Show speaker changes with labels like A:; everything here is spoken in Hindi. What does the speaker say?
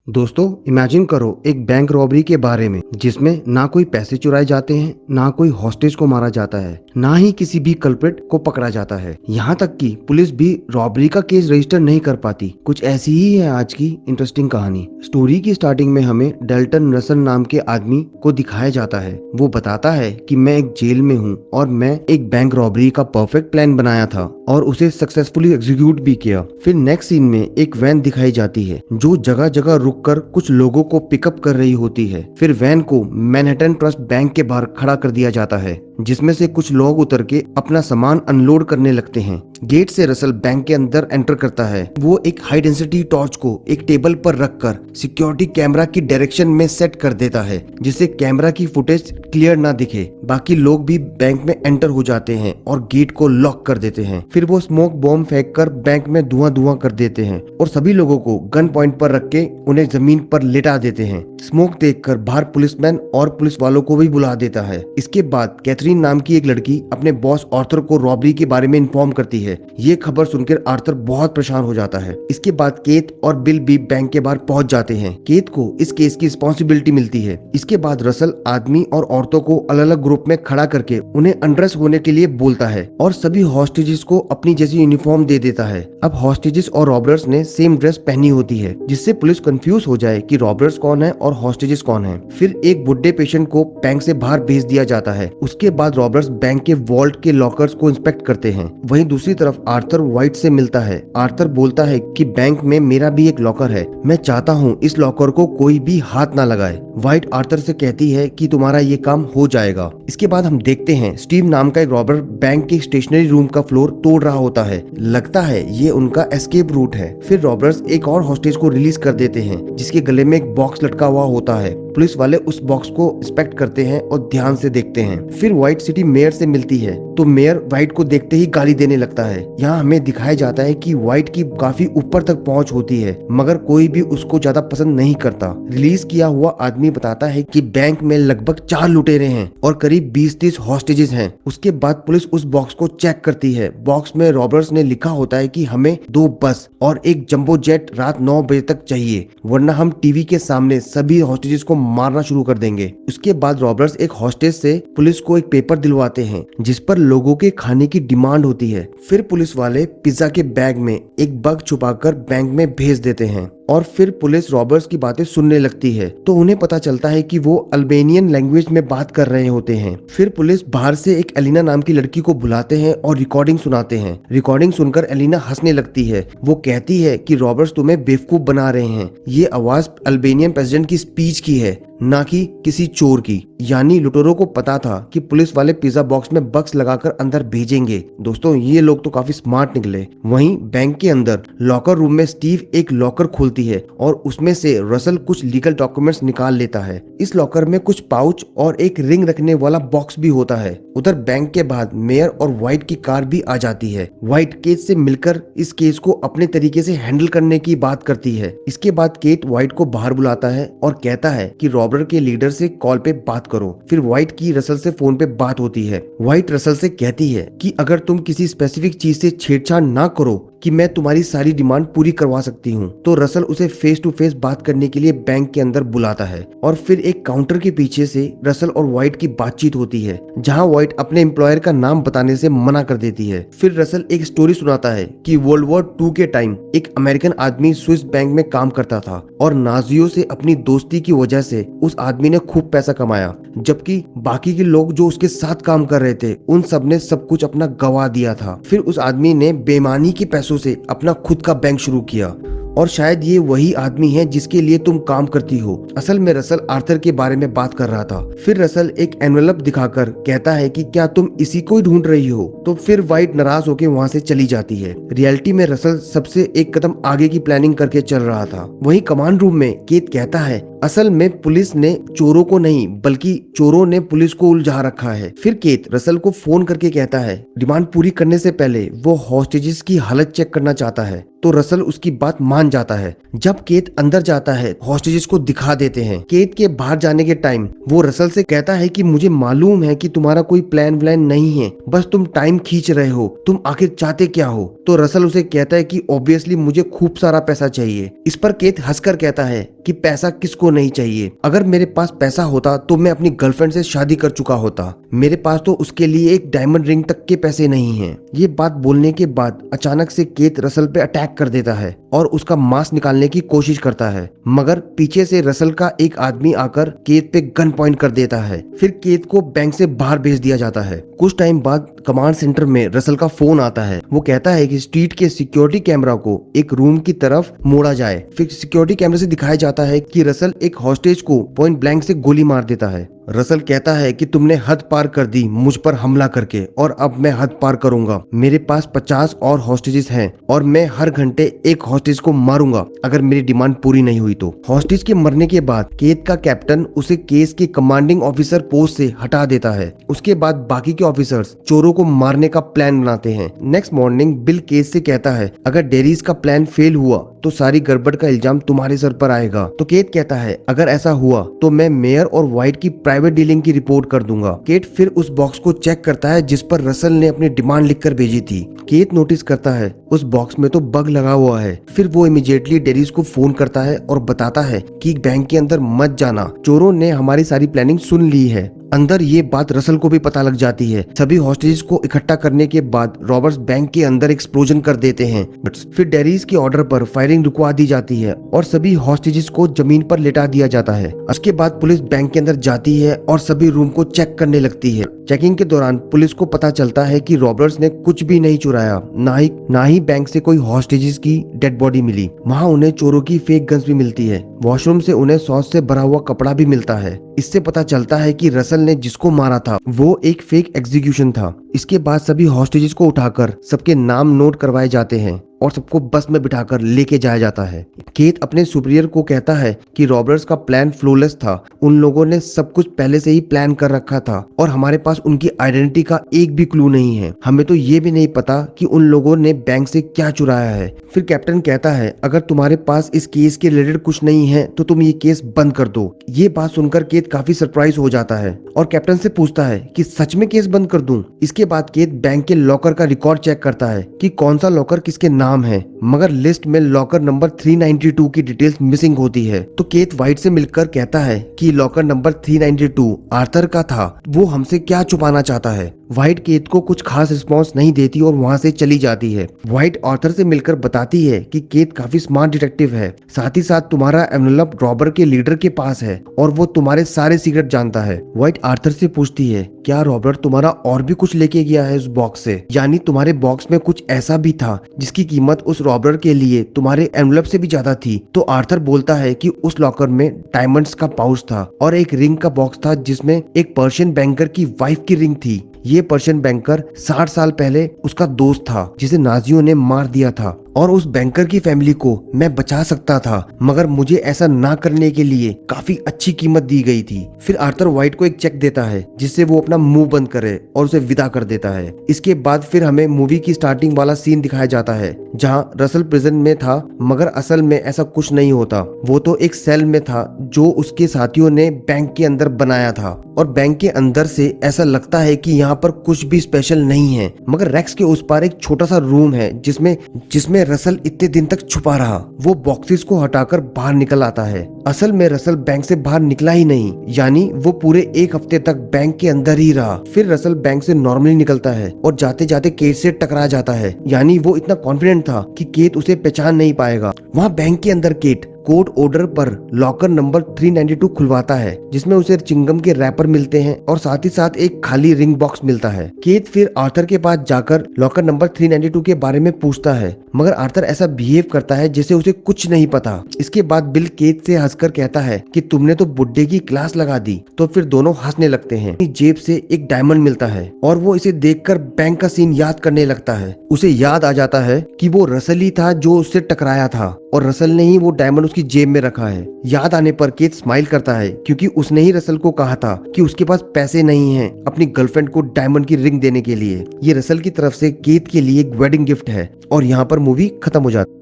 A: दोस्तों इमेजिन करो एक बैंक रॉबरी के बारे में जिसमें ना कोई पैसे चुराए जाते हैं, ना कोई हॉस्टेज को मारा जाता है, ना ही किसी भी कल्प्रिट को पकड़ा जाता है। यहाँ तक कि पुलिस भी रॉबरी का केस रजिस्टर नहीं कर पाती। कुछ ऐसी ही है आज की इंटरेस्टिंग कहानी। स्टोरी की स्टार्टिंग में हमें डेल्टन रसल नाम के आदमी को दिखाया जाता है। वो बताता है कि मैं एक जेल में हूँ और मैं एक बैंक रॉबरी का परफेक्ट प्लान बनाया था और उसे सक्सेसफुली एग्जीक्यूट भी किया। फिर नेक्स्ट सीन में एक वैन दिखाई जाती है जो जगह जगह रुककर कुछ लोगों को पिकअप कर रही होती है। फिर वैन को मैनहट्टन ट्रस्ट बैंक के बाहर खड़ा कर दिया जाता है जिसमें से कुछ लोग उतर के अपना सामान अनलोड करने लगते हैं। गेट से रसल बैंक के अंदर एंटर करता है। वो एक हाई डेंसिटी टॉर्च को एक टेबल पर रखकर सिक्योरिटी कैमरा की डायरेक्शन में सेट कर देता है जिससे कैमरा की फुटेज क्लियर ना दिखे। बाकी लोग भी बैंक में एंटर हो जाते हैं और गेट को लॉक कर देते हैं। फिर वो स्मोक बॉम्ब फेंक कर बैंक में धुआं धुआं कर देते हैं और सभी लोगों को गन पॉइंट पर रख के उन्हें जमीन पर लेटा देते हैं। स्मोक देखकर बाहर पुलिसमैन और पुलिस वालों को भी बुला देता है। इसके बाद कैथरीन नाम की एक लड़की अपने बॉस आर्थर को रॉबरी के बारे में इन्फॉर्म करती है। ये खबर सुनकर आर्थर बहुत परेशान हो जाता है। इसके बाद केथ और बिल भी बैंक के बाहर पहुंच जाते हैं। केथ को इस केस की रिस्पॉन्सिबिलिटी मिलती है। इसके बाद रसल आदमी और औरतों को अलग अलग ग्रुप में खड़ा करके उन्हें अनड्रेस होने के लिए बोलता है और सभी हॉस्टेजेस को अपनी जैसी यूनिफॉर्म दे देता है। अब हॉस्टेजेस और रॉबर्स ने सेम ड्रेस पहनी होती है जिससे पुलिस कंफ्यूज हो जाए कि रॉबर्स कौन है और हॉस्टेजेस कौन है। फिर एक बुढ़े पेशेंट को बैंक से बाहर भेज दिया जाता है। उसके बाद रॉबर्स बैंक के वॉल्ट के लॉकर्स को इंस्पेक्ट करते हैं। वहीं दूसरी तरफ आर्थर व्हाइट से मिलता है। आर्थर बोलता है कि बैंक में मेरा भी एक लॉकर है, मैं चाहता हूँ इस लॉकर को कोई भी हाथ ना लगाए। व्हाइट आर्थर से कहती है कि तुम्हारा ये काम हो जाएगा। इसके बाद हम देखते हैं स्टीव नाम का एक रॉबर बैंक के स्टेशनरी रूम का फ्लोर तोड़ रहा होता है। लगता है ये उनका एस्केप रूट है। फिर रॉबर्स एक और हॉस्टेज को रिलीज कर देते हैं जिसके गले में एक बॉक्स लटका हुआ होता है। पुलिस वाले उस बॉक्स को इंस्पेक्ट करते हैं और ध्यान से देखते हैं। फिर व्हाइट सिटी मेयर से मिलती है तो मेयर व्हाइट को देखते ही गाली देने लगता है। यहाँ हमें दिखाया जाता है कि व्हाइट की काफी ऊपर तक पहुंच होती है मगर कोई भी उसको ज्यादा पसंद नहीं करता। रिलीज किया हुआ आदमी बताता है कि बैंक में लगभग 4 लुटेरे हैं और करीब 20-30 हॉस्टेजेस हैं। उसके बाद पुलिस उस बॉक्स को चेक करती है। बॉक्स में रॉबर्स ने लिखा होता है कि हमें 2 बस और एक जंबो जेट रात 9 बजे तक चाहिए वरना हम टीवी के सामने सभी हॉस्टेजेस को मारना शुरू कर देंगे। उसके बाद रॉबर्स एक हॉस्टेज से पुलिस को एक पेपर दिलवाते हैं जिस पर लोगों के खाने की डिमांड होती है। फिर पुलिस वाले पिज्जा के बैग में एक बग छुपाकर बैंक में भेज देते हैं और फिर पुलिस रॉबर्स की बातें सुनने लगती है तो उन्हें पता चलता है कि वो अल्बेनियन लैंग्वेज में बात कर रहे होते हैं। फिर पुलिस बाहर से एक एलिना नाम की लड़की को बुलाते हैं और रिकॉर्डिंग सुनाते हैं। रिकॉर्डिंग सुनकर एलिना हंसने लगती है। वो कहती है कि रॉबर्स तुम्हें बेवकूफ बना रहे हैं। ये आवाज अल्बेनियन प्रेसिडेंट की स्पीच की है ना कि किसी चोर की। यानी लुटेरों को पता था कि पुलिस वाले पिज्जा बॉक्स में बक्स लगाकर अंदर भेजेंगे। दोस्तों ये लोग तो काफी स्मार्ट निकले। वहीं बैंक के अंदर लॉकर रूम में स्टीव एक लॉकर खोलती है और उसमें से रसल कुछ लीगल डॉक्यूमेंट्स निकाल लेता है। इस लॉकर में कुछ पाउच और एक रिंग रखने वाला बॉक्स भी होता है। उधर बैंक के बाद मेयर और व्हाइट की कार भी आ जाती है। व्हाइट केट से मिलकर इस केस को अपने तरीके से हैंडल करने की बात करती है। इसके बाद केट व्हाइट को बाहर बुलाता है और कहता है कि रॉबर के लीडर से कॉल पे बात करो। फिर व्हाइट की रसल से फोन पे बात होती है। व्हाइट रसल से कहती है कि अगर तुम किसी स्पेसिफिक चीज से छेड़छाड़ ना करो कि मैं तुम्हारी सारी डिमांड पूरी करवा सकती हूँ। तो रसल उसे फेस टू फेस बात करने के लिए बैंक के अंदर बुलाता है और फिर एक काउंटर के पीछे से रसल और व्हाइट की बातचीत होती है जहाँ व्हाइट अपने एम्प्लॉयर का नाम बताने से मना कर देती है। फिर रसल एक स्टोरी सुनाता है कि वर्ल्ड वॉर 2 के टाइम एक अमेरिकन आदमी स्विस बैंक में काम करता था और नाजियों से अपनी दोस्ती की वजह से उस आदमी ने खूब पैसा कमाया जबकि बाकी के लोग जो उसके साथ काम कर रहे थे उन सब ने सब कुछ अपना गवा दिया था। फिर उस आदमी ने बेईमानी के पैसों से अपना खुद का बैंक शुरू किया और शायद ये वही आदमी है जिसके लिए तुम काम करती हो। असल में रसल आर्थर के बारे में बात कर रहा था। फिर रसल एक एनवेलप दिखाकर कहता है कि क्या तुम इसी को ही ढूंढ रही हो। तो फिर व्हाइट नाराज होकर वहाँ से चली जाती है। रियलिटी में रसल सबसे एक कदम आगे की प्लानिंग करके चल रहा था। वहीं कमांड रूम में केत कहता है असल में पुलिस ने चोरों को नहीं बल्कि चोरों ने पुलिस को उलझा रखा है। फिर केत रसल को फोन करके कहता है डिमांड पूरी करने से पहले वो हॉस्टेजेस की हालत चेक करना चाहता है, तो रसल उसकी बात मान जाता है। जब केत अंदर जाता है हॉस्टेजेस को दिखा देते हैं। केत के बाहर जाने के टाइम वो रसल से कहता है कि मुझे मालूम है कि तुम्हारा कोई प्लान व्लान नहीं है, बस तुम टाइम खींच रहे हो, तुम आखिर चाहते क्या हो। तो रसल उसे कहता है कि ऑब्वियसली मुझे खूब सारा पैसा चाहिए। इस पर केत हंसकर कहता है कि पैसा किसको नहीं चाहिए, अगर मेरे पास पैसा होता तो मैं अपनी गर्लफ्रेंड से शादी कर चुका होता, मेरे पास तो उसके लिए एक डायमंड रिंग तक के पैसे नहीं हैं। ये बात बोलने के बाद अचानक से केत रसल पे अटैक कर देता है और उसका मांस निकालने की कोशिश करता है, मगर पीछे से रसल का एक आदमी आकर केत पे गन पॉइंट कर देता है। फिर केत को बैंक से बाहर भेज दिया जाता है। कुछ टाइम बाद कमांड सेंटर में रसल का फोन आता है। वो कहता है कि स्ट्रीट के सिक्योरिटी कैमरा को एक रूम की तरफ मोड़ा जाए। फिर सिक्योरिटी कैमरे से दिखाया जाता है कि रसल एक हॉस्टेज को पॉइंट ब्लैंक से गोली मार देता है। रसल कहता है कि तुमने हद पार कर दी मुझ पर हमला करके, और अब मैं हद पार करूंगा। मेरे पास 50 और हॉस्टेजेस हैं और मैं हर घंटे एक हॉस्टेज को मारूंगा अगर मेरी डिमांड पूरी नहीं हुई तो। हॉस्टेज के मरने के बाद केत का कैप्टन उसे केस के कमांडिंग ऑफिसर पोस्ट से हटा देता है। उसके बाद बाकी के ऑफिसर्स चोरों को मारने का प्लान बनाते हैं। नेक्स्ट मॉर्निंग बिल केस से कहता है अगर डेरीज का प्लान फेल हुआ तो सारी गड़बड़ का इल्जाम तुम्हारे सर पर आएगा। तो केत कहता है अगर ऐसा हुआ तो मैं मेयर और व्हाइट की प्राइवेट डीलिंग की रिपोर्ट कर दूंगा। केत फिर उस बॉक्स को चेक करता है जिस पर रसल ने अपनी डिमांड लिखकर भेजी थी। केत नोटिस करता है उस बॉक्स में तो बग लगा हुआ है। फिर वो इमीडिएटली डेरीज को फोन करता है और बताता है कि बैंक के अंदर मत जाना, चोरों ने हमारी सारी प्लानिंग सुन ली है। अंदर ये बात रसल को भी पता लग जाती है। सभी हॉस्टेजेस को इकट्ठा करने के बाद रॉबर्ट्स बैंक के अंदर एक्सप्लोजन कर देते हैं। फिर डेरीज के ऑर्डर पर फायरिंग रुकवा दी जाती है और सभी हॉस्टेजेस को जमीन पर लेटा दिया जाता है। उसके बाद पुलिस बैंक के अंदर जाती है और सभी रूम को चेक करने लगती है। चेकिंग के दौरान पुलिस को पता चलता है कि रॉबर्ट्स ने कुछ भी नहीं चुराया, ना ही बैंक से कोई हॉस्टेजेस की डेड बॉडी मिली। वहाँ उन्हें चोरों की फेक गन्स भी मिलती है। वॉशरूम से उन्हें सॉस से भरा हुआ कपड़ा भी मिलता है। इससे पता चलता है कि रसल ने जिसको मारा था वो एक फेक एग्जीक्यूशन था। इसके बाद सभी हॉस्टेजेस को उठाकर सबके नाम नोट करवाए जाते हैं और सबको बस में बिठाकर लेके जाया जाता है। केत अपने सुपीरियर को कहता है कि रॉबर्ट्स का प्लान फ्लॉलेस था, उन लोगों ने सब कुछ पहले से ही प्लान कर रखा था और हमारे पास उनकी आइडेंटिटी का एक भी क्लू नहीं है। हमें तो ये भी नहीं पता कि उन लोगों ने बैंक से क्या चुराया है। फिर कैप्टन कहता है अगर तुम्हारे पास इस केस के रिलेटेड कुछ नहीं है तो तुम ये केस बंद कर दो। ये बात सुनकर केत काफी सरप्राइज हो जाता है और कैप्टन से पूछता है कि सच में केस बंद कर दूं। इसके बाद केत बैंक के लॉकर का रिकॉर्ड चेक करता है कि कौन सा लॉकर किसके नाम है, मगर लिस्ट में लॉकर नंबर 392 की डिटेल्स मिसिंग होती है। तो केत व्हाइट से मिलकर कहता है कि लॉकर नंबर 392 आर्थर का था, वो हमसे क्या छुपाना चाहता है। व्हाइट केत को कुछ खास रिस्पॉन्स नहीं देती और वहाँ से चली जाती है। व्हाइट आर्थर से मिलकर बताती है कि केत काफी स्मार्ट डिटेक्टिव है, साथ ही साथ तुम्हारा एनवेलप रॉबर के लीडर के पास है और वो तुम्हारे सारे सीक्रेट जानता है। व्हाइट आर्थर से पूछती है क्या रॉबर्ट तुम्हारा और भी कुछ लेके गया है उस बॉक्स से, यानी तुम्हारे बॉक्स में कुछ ऐसा भी था जिसकी कीमत उस रॉबर के लिए तुम्हारे एनवेलप से भी ज्यादा थी। तो आर्थर बोलता है कि उस लॉकर में डायमंड्स का पाउच था और एक रिंग का बॉक्स था जिसमें एक पर्शियन बैंकर की वाइफ की रिंग थी। ये पर्शियन बैंकर 60 साल पहले उसका दोस्त था जिसे नाजियों ने मार दिया था और उस बैंकर की फैमिली को मैं बचा सकता था, मगर मुझे ऐसा ना करने के लिए काफी अच्छी कीमत दी गई थी। फिर आर्थर व्हाइट को एक चेक देता है जिससे वो अपना मुंह बंद करे और उसे विदा कर देता है। इसके बाद फिर हमें मूवी की स्टार्टिंग वाला सीन दिखाया जाता है जहाँ रसल प्रिजन में था, मगर असल में ऐसा कुछ नहीं होता। वो तो एक सेल में था जो उसके साथियों ने बैंक के अंदर बनाया था और बैंक के अंदर से ऐसा लगता है कि यहाँ पर कुछ भी स्पेशल नहीं है, मगर रैक्स के उस पार एक छोटा सा रूम है जिसमें रसल इतने दिन तक छुपा रहा। वो बॉक्सेस को हटाकर बाहर निकल आता है। असल में रसल बैंक से बाहर निकला ही नहीं, यानी वो पूरे एक हफ्ते तक बैंक के अंदर ही रहा। फिर रसल बैंक से नॉर्मली निकलता है और जाते जाते केट से टकरा जाता है, यानी वो इतना कॉन्फिडेंट था कि केट उसे पहचान नहीं पाएगा। वहाँ बैंक के अंदर केट कोर्ट ऑर्डर पर लॉकर नंबर 392 खुलवाता है जिसमें उसे चिंगम के रैपर मिलते हैं और साथ ही साथ एक खाली रिंग बॉक्स मिलता है। केत फिर आर्थर के पास जाकर लॉकर नंबर 392 के बारे में पूछता है, मगर आर्थर ऐसा बिहेव करता है जैसे उसे कुछ नहीं पता। इसके बाद बिल केथ से हंसकर कहता है कि तुमने तो बुड्ढे की क्लास लगा दी। तो फिर दोनों हंसने लगते हैं। जेब से एक डायमंड मिलता है और वो इसे देखकर बैंक का सीन याद करने लगता है। उसे याद आ जाता है कि वो रसल ही था जो उससे टकराया था और रसल ने ही वो डायमंड उसकी जेब में रखा है। याद आने पर केथ स्माइल करता है क्योंकि उसने ही रसल को कहा था कि उसके पास पैसे नहीं हैं अपनी गर्लफ्रेंड को डायमंड की रिंग देने के लिए। ये रसल की तरफ से केथ के लिए एक वेडिंग गिफ्ट है और यहाँ पर मूवी खत्म हो जाती है।